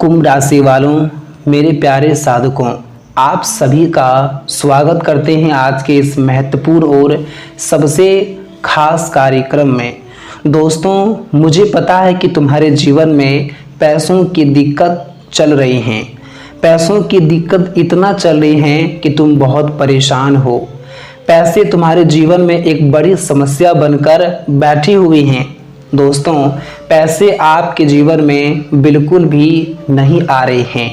कुंभ राशि वालों, मेरे प्यारे साधकों, आप सभी का स्वागत करते हैं आज के इस महत्वपूर्ण और सबसे खास कार्यक्रम में। दोस्तों, मुझे पता है कि तुम्हारे जीवन में पैसों की दिक्कत चल रही है। पैसों की दिक्कत इतना चल रही है कि तुम बहुत परेशान हो। पैसे तुम्हारे जीवन में एक बड़ी समस्या बनकर बैठी हुई हैं। दोस्तों, पैसे आपके जीवन में बिल्कुल भी नहीं आ रहे हैं।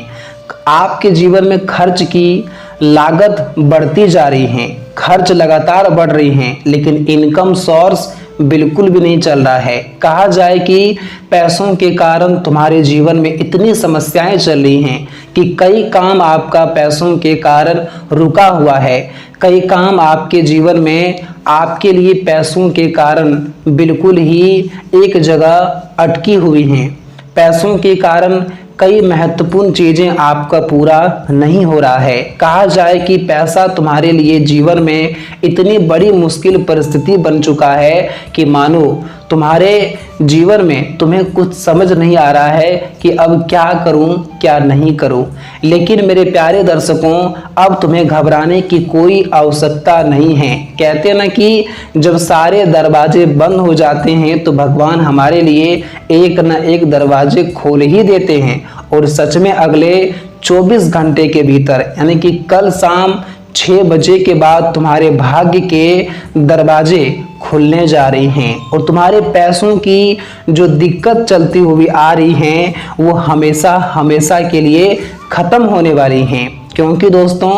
आपके जीवन में खर्च की लागत बढ़ती जा रही है, खर्च लगातार बढ़ रही हैं, लेकिन इनकम सोर्स बिल्कुल भी नहीं चल रहा है। कहा जाए कि पैसों के कारण तुम्हारे जीवन में इतनी समस्याएं चल रही हैं कि कई काम आपका पैसों के कारण रुका हुआ है। कई काम आपके जीवन में आपके लिए पैसों के कारण बिल्कुल ही एक जगह अटकी हुई हैं। पैसों के कारण कई महत्वपूर्ण चीजें आपका पूरा नहीं हो रहा है। कहा जाए कि पैसा तुम्हारे लिए जीवन में इतनी बड़ी मुश्किल परिस्थिति बन चुका है कि मानो तुम्हारे जीवन में तुम्हें कुछ समझ नहीं आ रहा है कि अब क्या करूं क्या नहीं करूं। लेकिन मेरे प्यारे दर्शकों, अब तुम्हें घबराने की कोई आवश्यकता नहीं है। कहते ना कि जब सारे दरवाजे बंद हो जाते हैं तो भगवान हमारे लिए एक न एक दरवाजे खोल ही देते हैं। और सच में अगले 24 घंटे के भीतर यानी कि कल शाम 6 बजे के बाद तुम्हारे भाग्य के दरवाजे खुलने जा रही हैं और तुम्हारे पैसों की जो दिक्कत चलती हुई आ रही हैं वो हमेशा हमेशा के लिए खत्म होने वाली हैं। क्योंकि दोस्तों,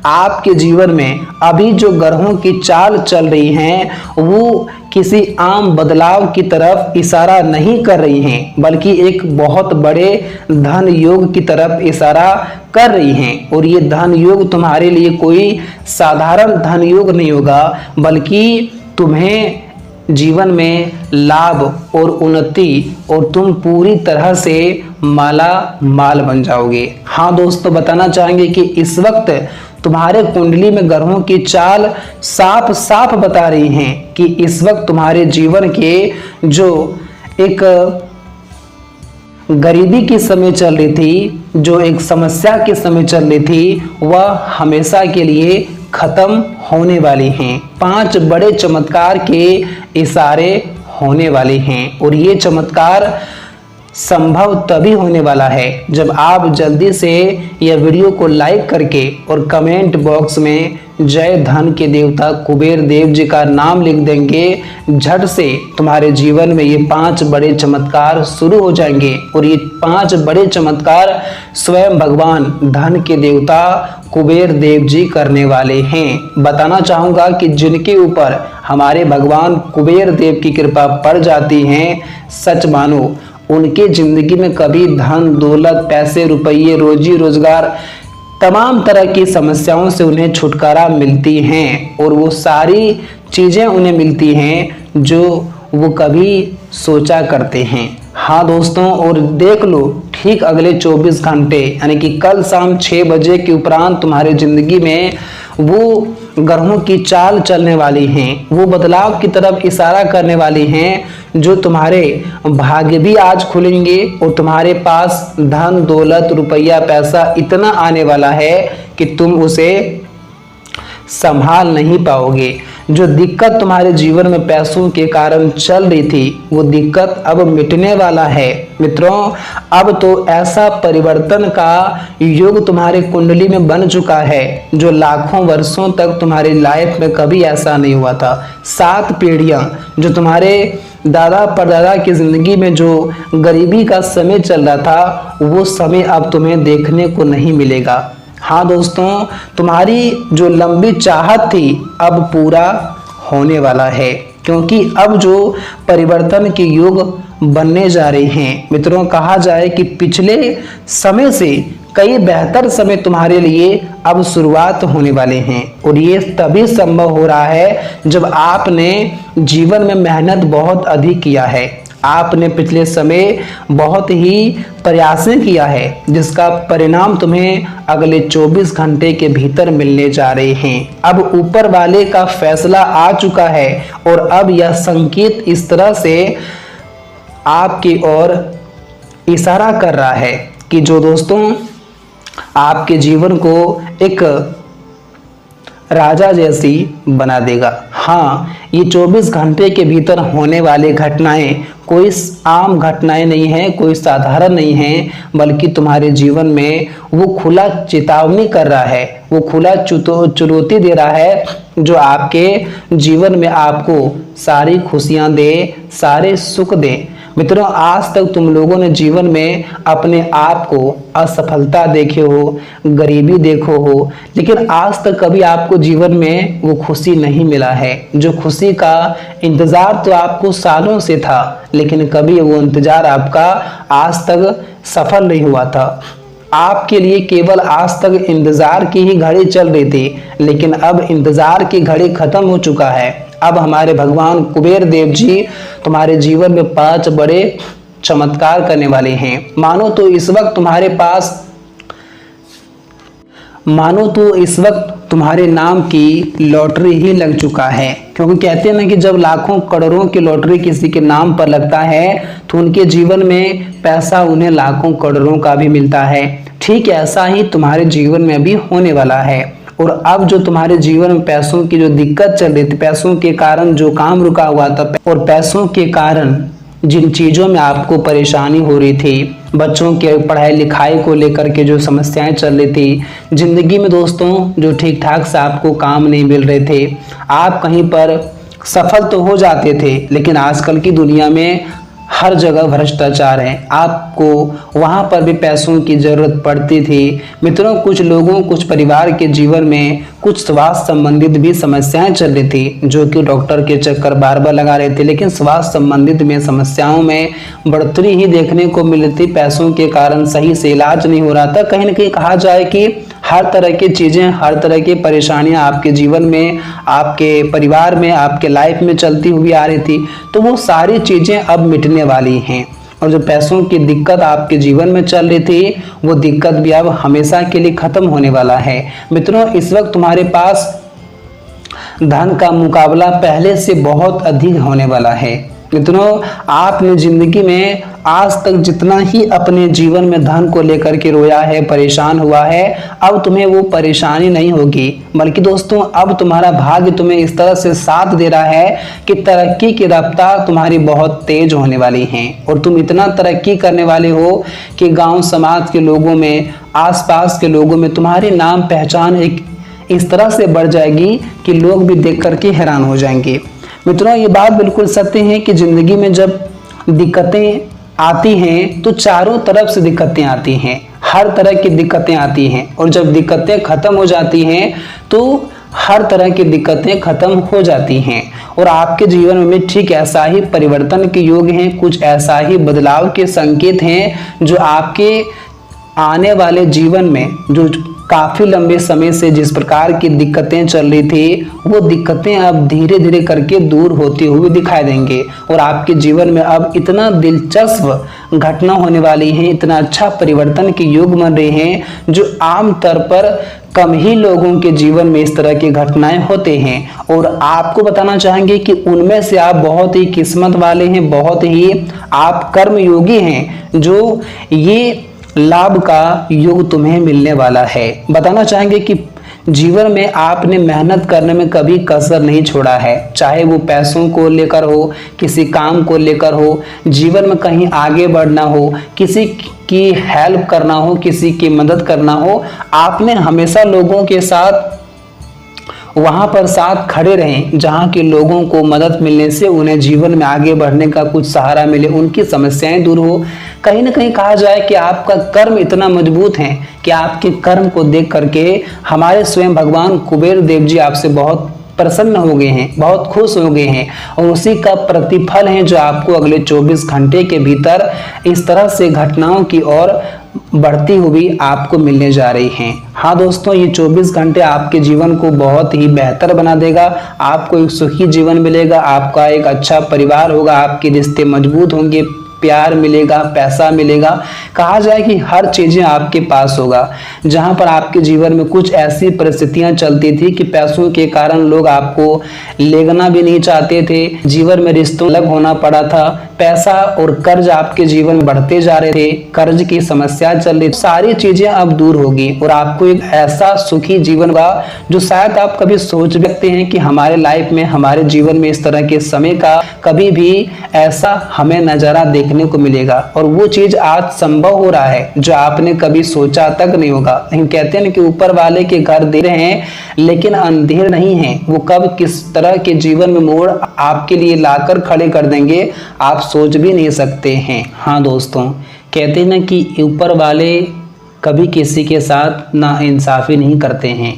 आपके जीवन में अभी जो ग्रहों की चाल चल रही हैं वो किसी आम बदलाव की तरफ इशारा नहीं कर रही हैं, बल्कि एक बहुत बड़े धन योग की तरफ इशारा कर रही हैं। और ये धन योग तुम्हारे लिए कोई साधारण धन योग नहीं होगा, बल्कि तुम्हें जीवन में लाभ और उन्नति और तुम पूरी तरह से माला माल बन जाओगे। हाँ दोस्तों, बताना चाहेंगे कि इस वक्त तुम्हारे कुंडली में ग्रहों की चाल साफ साफ बता रही हैं कि इस वक्त तुम्हारे जीवन के जो एक गरीबी की समय चल रही थी, जो एक समस्या की समय चल रही थी, वह हमेशा के लिए खत्म होने वाली हैं। 5 बड़े चमत्कार के इशारे होने वाले हैं और ये चमत्कार संभव तभी होने वाला है जब आप जल्दी से यह वीडियो को लाइक करके और कमेंट बॉक्स में जय धन के देवता कुबेर देव जी का नाम लिख देंगे। झट से तुम्हारे जीवन में ये 5 बड़े चमत्कार शुरू हो जाएंगे और ये 5 बड़े चमत्कार स्वयं भगवान धन के देवता कुबेर देव जी करने वाले हैं। बताना चाहूंगा कि जिनके ऊपर हमारे भगवान कुबेर देव की कृपा पड़ जाती है, सच मानो उनके जिंदगी में कभी धन दौलत पैसे रुपये रोजी रोजगार तमाम तरह की समस्याओं से उन्हें छुटकारा मिलती हैं और वो सारी चीजें उन्हें मिलती हैं जो वो कभी सोचा करते हैं। हाँ दोस्तों, और देख लो, ठीक अगले 24 घंटे यानी कि कल शाम 6 बजे के उपरांत तुम्हारे जिंदगी में वो ग्रहों की चाल चलने वाली हैं, वो बदलाव की तरफ इशारा करने वाली हैं जो तुम्हारे भाग्य भी आज खुलेंगे और तुम्हारे पास धन दौलत रुपया पैसा इतना आने वाला है कि तुम उसे संभाल नहीं पाओगे। जो दिक्कत तुम्हारे जीवन में पैसों के कारण चल रही थी वो दिक्कत अब मिटने वाला है। मित्रों, अब तो ऐसा परिवर्तन का युग तुम्हारे कुंडली में बन चुका है जो लाखों वर्षों तक तुम्हारी लाइफ में कभी ऐसा नहीं हुआ था। 7 पीढ़ियां जो तुम्हारे दादा परदादा की जिंदगी में जो गरीबी का समय चल रहा था वो समय अब तुम्हें देखने को नहीं मिलेगा। हाँ दोस्तों, तुम्हारी जो लंबी चाहत थी अब पूरा होने वाला है, क्योंकि अब जो परिवर्तन के युग बनने जा रहे हैं। मित्रों, कहा जाए कि पिछले समय से कई बेहतर समय तुम्हारे लिए अब शुरुआत होने वाले हैं और ये तभी संभव हो रहा है जब आपने जीवन में मेहनत बहुत अधिक किया है। आपने पिछले समय बहुत ही प्रयासें किया है जिसका परिणाम तुम्हें अगले 24 घंटे के भीतर मिलने जा रहे हैं। अब ऊपर वाले का फैसला आ चुका है और अब यह संकेत इस तरह से आपकी ओर इशारा कर रहा है कि जो दोस्तों आपके जीवन को एक राजा जैसी बना देगा। हाँ, ये 24 घंटे के भीतर होने वाली घटनाएं कोई आम घटनाएं नहीं है, कोई साधारण नहीं है, बल्कि तुम्हारे जीवन में वो खुला चेतावनी कर रहा है, वो खुला चुनौती दे रहा है, जो आपके जीवन में आपको सारी खुशियां दे, सारे सुख दे। मित्रों, आज तक तुम लोगों ने जीवन में अपने आप को असफलता देखे हो, गरीबी देखो हो, लेकिन आज तक कभी आपको जीवन में वो खुशी नहीं मिला है। जो खुशी का इंतजार तो आपको सालों से था, लेकिन कभी वो इंतजार आपका आज तक सफल नहीं हुआ था। आपके लिए केवल आज तक इंतजार की ही घड़ी चल रही थी, लेकिन अब इंतजार की घड़ी खत्म हो चुका है। अब हमारे भगवान कुबेर देव जी तुम्हारे जीवन में 5 बड़े चमत्कार करने वाले हैं। मानो तो इस वक्त तुम्हारे नाम की लॉटरी ही लग चुका है, क्योंकि कहते हैं ना कि जब लाखों करोड़ों की लॉटरी किसी के नाम पर लगता है तो उनके जीवन में पैसा उन्हें लाखों करोड़ों का भी मिलता है। ठीक ऐसा ही तुम्हारे जीवन में भी होने वाला है। और अब जो तुम्हारे जीवन में पैसों की जो दिक्कत चल रही थी, पैसों के कारण जो काम रुका हुआ था, और पैसों के कारण जिन चीजों में आपको परेशानी हो रही थी, बच्चों के पढ़ाई लिखाई को लेकर के जो समस्याएं चल रही थी, जिंदगी में दोस्तों जो ठीक ठाक से आपको काम नहीं मिल रहे थे, आप कहीं पर सफल तो हो जाते थे, लेकिन आजकल की दुनिया में हर जगह भ्रष्टाचार है, आपको वहां पर भी पैसों की जरूरत पड़ती थी। मित्रों, कुछ लोगों, कुछ परिवार के जीवन में कुछ स्वास्थ्य संबंधित भी समस्याएं चल रही थी, जो कि डॉक्टर के चक्कर बार बार लगा रहे थे, लेकिन स्वास्थ्य संबंधित में समस्याओं में बढ़ोतरी ही देखने को मिल रही थी। पैसों के कारण सही से इलाज नहीं हो रहा था। कहीं ना कहीं कहा जाए कि हर तरह की चीजें, हर तरह की परेशानियां आपके जीवन में, आपके परिवार में, आपके लाइफ में चलती हुई आ रही थी, तो वो सारी चीजें अब मिटने वाली हैं। और जो पैसों की दिक्कत आपके जीवन में चल रही थी, वो दिक्कत भी अब हमेशा के लिए खत्म होने वाला है। मित्रों, इस वक्त तुम्हारे पास धन का मुकाबला पहले से बहुत अधिक होने वाला है। मित्रों, आपने जिंदगी में आज तक जितना ही अपने जीवन में धन को लेकर के रोया है, परेशान हुआ है, अब तुम्हें वो परेशानी नहीं होगी, बल्कि दोस्तों अब तुम्हारा भाग्य तुम्हें इस तरह से साथ दे रहा है कि तरक्की की रफ्तार तुम्हारी बहुत तेज होने वाली है। और तुम इतना तरक्की करने वाले हो कि गांव समाज के लोगों में, आसपास के लोगों में तुम्हारी नाम पहचान एक इस तरह से बढ़ जाएगी कि लोग भी देख करके हैरान हो जाएंगे। मित्रों, ये बात बिल्कुल सत्य है कि जिंदगी में जब दिक्कतें आती हैं तो चारों तरफ से दिक्कतें आती हैं, हर तरह की दिक्कतें आती हैं, और जब दिक्कतें खत्म हो जाती हैं तो हर तरह की दिक्कतें खत्म हो जाती हैं। और आपके जीवन में ठीक ऐसा ही परिवर्तन के योग हैं, कुछ ऐसा ही बदलाव के संकेत हैं, जो आपके आने वाले जीवन में जो काफी लंबे समय से जिस प्रकार की दिक्कतें चल रही थी, वो दिक्कतें अब धीरे धीरे करके दूर होती हुई दिखाई देंगे। और आपके जीवन में अब इतना दिलचस्प घटना होने वाली है, इतना अच्छा परिवर्तन के योग बन रहे हैं, जो आम तौर पर कम ही लोगों के जीवन में इस तरह की घटनाएं होते हैं। और आपको बताना चाहेंगे कि उनमें से आप बहुत ही किस्मत वाले हैं, बहुत ही आप कर्मयोगी हैं, जो ये लाभ का योग तुम्हें मिलने वाला है। बताना चाहेंगे कि जीवन में आपने मेहनत करने में कभी कसर नहीं छोड़ा है, चाहे वो पैसों को लेकर हो, किसी काम को लेकर हो, जीवन में कहीं आगे बढ़ना हो, किसी की हेल्प करना हो, किसी की मदद करना हो, आपने हमेशा लोगों के साथ वहां पर साथ खड़े रहें, जहां के लोगों को मदद मिलने से उन्हें जीवन में आगे बढ़ने का कुछ सहारा मिले, उनकी समस्याएं दूर हो। कहीं ना कहीं कहा जाए कि आपका कर्म इतना मजबूत है कि आपके कर्म को देख करके हमारे स्वयं भगवान कुबेर देव जी आपसे बहुत प्रसन्न हो गए हैं, बहुत खुश हो गए हैं, और उसी का प्रतिफल है जो आपको अगले 24 घंटे के भीतर इस तरह से घटनाओं की ओर बढ़ती हुई आपको मिलने जा रही हैं। हाँ दोस्तों, ये 24 घंटे आपके जीवन को बहुत ही बेहतर बना देगा, आपको एक सुखी जीवन मिलेगा, आपका एक अच्छा परिवार होगा, आपके रिश्ते मजबूत होंगे, प्यार मिलेगा, पैसा मिलेगा, कहा जाए कि हर चीजें आपके पास होगा। जहां पर आपके जीवन में कुछ ऐसी परिस्थितियां चलती थी कि पैसों के कारण लोग आपको लेना भी नहीं चाहते थे, जीवन में रिश्तों अलग होना पड़ा था, पैसा और कर्ज आपके जीवन में बढ़ते जा रहे थे, कर्ज की समस्या चल रही, सारी चीजें अब दूर होगी और आपको एक ऐसा सुखी जीवन होगा जो शायद आप कभी सोच सकते हैं कि हमारे लाइफ में, हमारे जीवन में इस तरह के समय का कभी भी ऐसा हमें नजारा देखने को मिलेगा। और वो चीज आज संभव हो रहा है जो आपने कभी सोचा तक नहीं होगा। लेकिन कहते हैं कि ऊपर वाले के घर दे रहे हैं लेकिन अंधेर नहीं है, वो कब किस तरह के जीवन में मोड़ आपके लिए लाकर खड़े कर देंगे आप सोच भी नहीं सकते हैं। हाँ दोस्तों, कहते हैं ना कि ऊपर वाले कभी किसी के साथ ना इंसाफी नहीं करते हैं।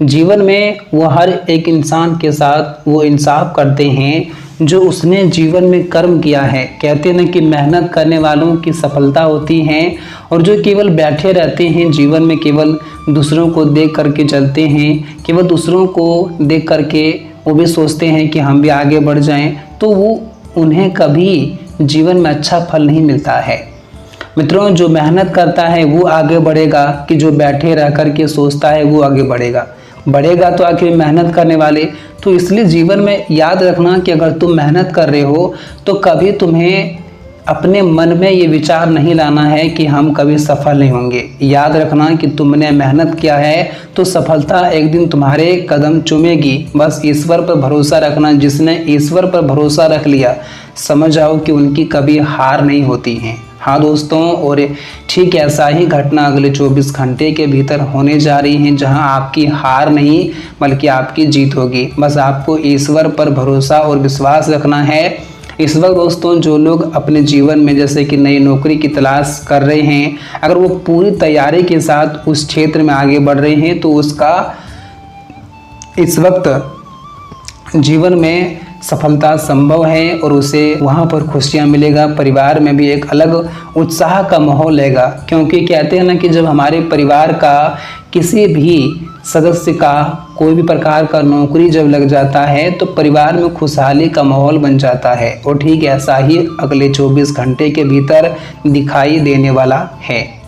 जीवन में वो हर एक इंसान के साथ वो इंसाफ करते हैं जो उसने जीवन में कर्म किया है। कहते हैं ना कि मेहनत करने वालों की सफलता होती है और जो केवल बैठे रहते हैं जीवन में, केवल दूसरों को देख करके चलते हैं, केवल दूसरों को देख करके वो भी सोचते हैं कि हम भी आगे बढ़ जाएं, तो वो उन्हें कभी जीवन में अच्छा फल नहीं मिलता है। मित्रों, जो मेहनत करता है वो आगे बढ़ेगा कि जो बैठे रह करके सोचता है वो आगे बढ़ेगा तो आखिर मेहनत करने वाले। तो इसलिए जीवन में याद रखना कि अगर तुम मेहनत कर रहे हो तो कभी तुम्हें अपने मन में ये विचार नहीं लाना है कि हम कभी सफल नहीं होंगे। याद रखना कि तुमने मेहनत किया है तो सफलता एक दिन तुम्हारे कदम चूमेगी। बस ईश्वर पर भरोसा रखना। जिसने ईश्वर पर भरोसा रख लिया समझ आओ कि उनकी कभी हार नहीं होती है। हाँ दोस्तों, और ठीक ऐसा ही घटना अगले 24 घंटे के भीतर होने जा रही है जहां आपकी हार नहीं बल्कि आपकी जीत होगी। बस आपको ईश्वर पर भरोसा और विश्वास रखना है। इस वक्त दोस्तों जो लोग अपने जीवन में जैसे कि नई नौकरी की तलाश कर रहे हैं, अगर वो पूरी तैयारी के साथ उस क्षेत्र में आगे बढ़ रहे हैं तो उसका इस वक्त जीवन में सफलता संभव है और उसे वहाँ पर खुशियाँ मिलेगा। परिवार में भी एक अलग उत्साह का माहौल रहेगा, क्योंकि कहते हैं ना कि जब हमारे परिवार का किसी भी सदस्य का कोई भी प्रकार का नौकरी जब लग जाता है तो परिवार में खुशहाली का माहौल बन जाता है। और ठीक ऐसा ही अगले 24 घंटे के भीतर दिखाई देने वाला है।